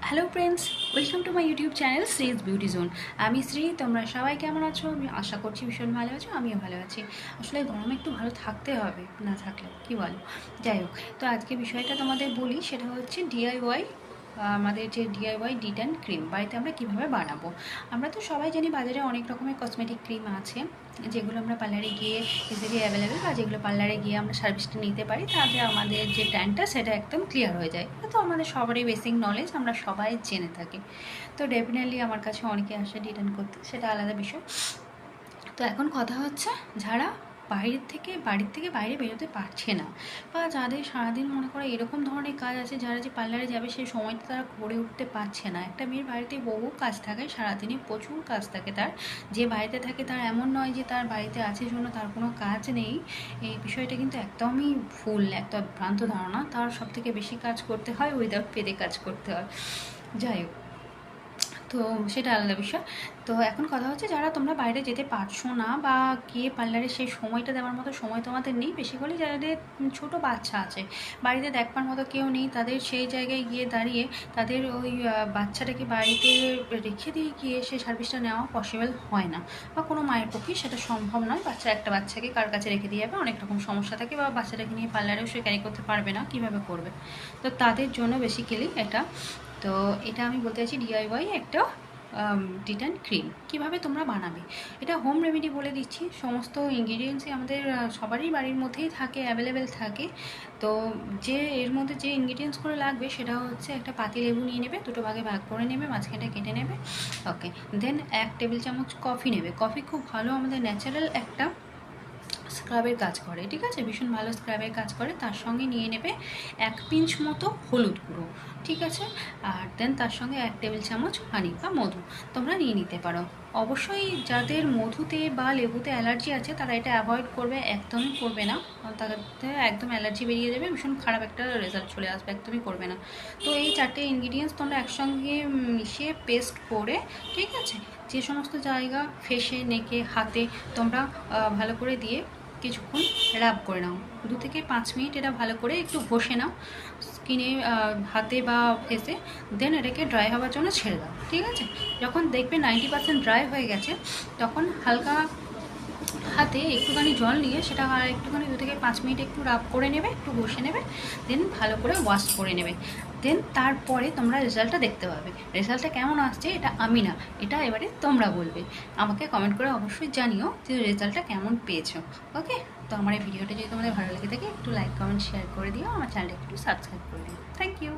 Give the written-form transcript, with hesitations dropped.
Hello friends, welcome to my YouTube channel Shree's beauty zone. আমি শ্রী, তোমরা সবাই কেমন আছো? আমি আশা করছি ভীষণ ভালো আছো, আমিও ভালো আছি। আসলে গরমে একটু ভালো থাকতে হবে, না থাকলে কি বলো। যাই হোক, তো আজকে বিষয়টা তোমাদের বলি, সেটা হচ্ছে ডিআইওয়াই। আমাদের যে ডিআইওয়াই ডিট্যান ক্রিম বাড়িতে আমরা কীভাবে বানাবো। আমরা তো সবাই জানি বাজারে অনেক রকমের কসমেটিক ক্রিম আছে, যেগুলো আমরা পার্লারে গিয়ে ইজিলি অ্যাভেলেবেল, বা যেগুলো পার্লারে গিয়ে আমরা সার্ভিসটা নিতে পারি, তাহলে আমাদের যে ট্যানটা সেটা একদম ক্লিয়ার হয়ে যায়। এটা তো আমাদের সবারই বেসিক নলেজ, আমরা সবাই জেনে থাকি। তো ডেফিনেটলি আমার কাছে অনেকে আসে ডিটেন করতে, সেটা আলাদা বিষয়। তো এখন কথা হচ্ছে, যারা বাড়ির থেকে বাইরে বেরোতে পারছে না, বা যাদের সারাদিন মনে করে এরকম ধরনের কাজ আছে, যারা যে পার্লারে যাবে সেই সময়টা তারা করে উঠতে পারছে না। একটা মেয়ের বাড়িতে বহু কাজ থাকে, সারাদিনে প্রচুর কাজ থাকে তার। যে বাড়িতে থাকে তার এমন নয় যে তার বাড়িতে আছে জন্য তার কোনো কাজ নেই। এই বিষয়টা কিন্তু একদমই ভুল, একটা ভ্রান্ত ধারণা। তার সবথেকে বেশি কাজ করতে হয়, উইদাউট পেতে কাজ করতে হয়। যাই হোক, তো সেটা আলাদা বিষয়। তো এখন কথা হচ্ছে, যারা তোমরা বাইরে যেতে পারছো না, বা গিয়ে পার্লারে সেই সময়টা দেওয়ার মতো সময় তোমাদের নেই, বেশি করে যাদের ছোট বাচ্চা আছে, বাড়িতে দেখবার মতো কেউ নেই, তাদের সেই জায়গায় গিয়ে দাঁড়িয়ে তাদের ওই বাচ্চাটাকে বাড়িতে রেখে দিয়ে গিয়ে সেই সার্ভিসটা নেওয়া পসিবল হয় না, বা কোনো মায়ের পক্ষে সেটা সম্ভব নয়। একটা বাচ্চাকে কার কাছে রেখে দিয়ে যাবে, অনেক রকম সমস্যা থাকে, বা বাচ্চাটাকে নিয়ে পার্লারেও সে ক্যারি করতে পারবে না, কীভাবে করবে। তো তাদের জন্য বেসিক্যালি এটা, তো এটা আমি বলতে চাইছি ডিআইওয়াই একটা ডিটেন ক্রিম কীভাবে তোমরা বানাবে। এটা হোম রেমেডি বলে দিচ্ছি, সমস্ত ইনগ্রিডিয়েন্টসই আমাদের সবারই বাড়ির মধ্যেই থাকে, অ্যাভেলেবেল থাকে। তো যে এর মধ্যে যে ইনগ্রিডিয়েন্টসগুলো লাগবে সেটা হচ্ছে, একটা পাতি লেবু নিয়ে নেবে, দুটো ভাগে ভাগ করে নেবে, মাঝখানটা কেটে নেবে। ওকে, দেন 1 টেবিল চামচ কফি নেবে। কফি খুব ভালো আমাদের ন্যাচারাল একটা স্ক্রাবের কাজ করে, ঠিক আছে, ভীষণ ভালো স্ক্রাবের কাজ করে। তার সঙ্গে নিয়ে নেবে 1 পিঞ্চ মতো হলুদ গুঁড়ো, ঠিক আছে। আর দেন তার সঙ্গে 1 টেবিল চামচ হানি বা মধু তোমরা নিয়ে নিতে পারো। অবশ্যই যাদের মধুতে বা লেবুতে অ্যালার্জি আছে তারা এটা অ্যাভয়েড করবে, একদমই করবে না। তাদের একদম অ্যালার্জি বেরিয়ে যাবে, ভীষণ খারাপ একটা রেজাল্ট চলে আসবে, একদমই করবে না। তো এই 4টে ইনগ্রিডিয়েন্টস তোমরা একসঙ্গে মিশিয়ে পেস্ট করে, ঠিক আছে, যে সমস্ত জায়গা ফেসে, নেকে, হাতে তোমরা ভালো করে দিয়ে কিছুক্ষণ রাব করে নাও। 2 থেকে 5 মিনিট এটা ভালো করে একটু ঘষে নাও স্কিনে, হাতে বা ফেসে। দেন এটাকে ড্রাই হওয়ার জন্য ছেড়ে দাও, ঠিক আছে। যখন দেখবে 90% ড্রাই হয়ে গেছে, তখন হালকা হাতে একটুখানি জল নিয়ে সেটা একটুখানি 2 থেকে 5 মিনিট একটু রাব করে নেবে, একটু ঘষে নেবে, দেন ভালো করে ওয়াশ করে নেবে। দেন তারপরে তোমরা রেজাল্টটা দেখতে পাবে। রেজাল্টটা কেমন আসছে এটা আমি না, এটা এবারে তোমরা বলবে। আমাকে কমেন্ট করে অবশ্যই জানিও যে রেজাল্টটা কেমন পেয়েছো। ওকে, তো আমার এই ভিডিওটা যদি তোমাদের ভালো লেগে থাকে, একটু লাইক, কমেন্ট, শেয়ার করে দিও, আমার চ্যানেলটা একটু সাবস্ক্রাইব করে দিও। Thank you.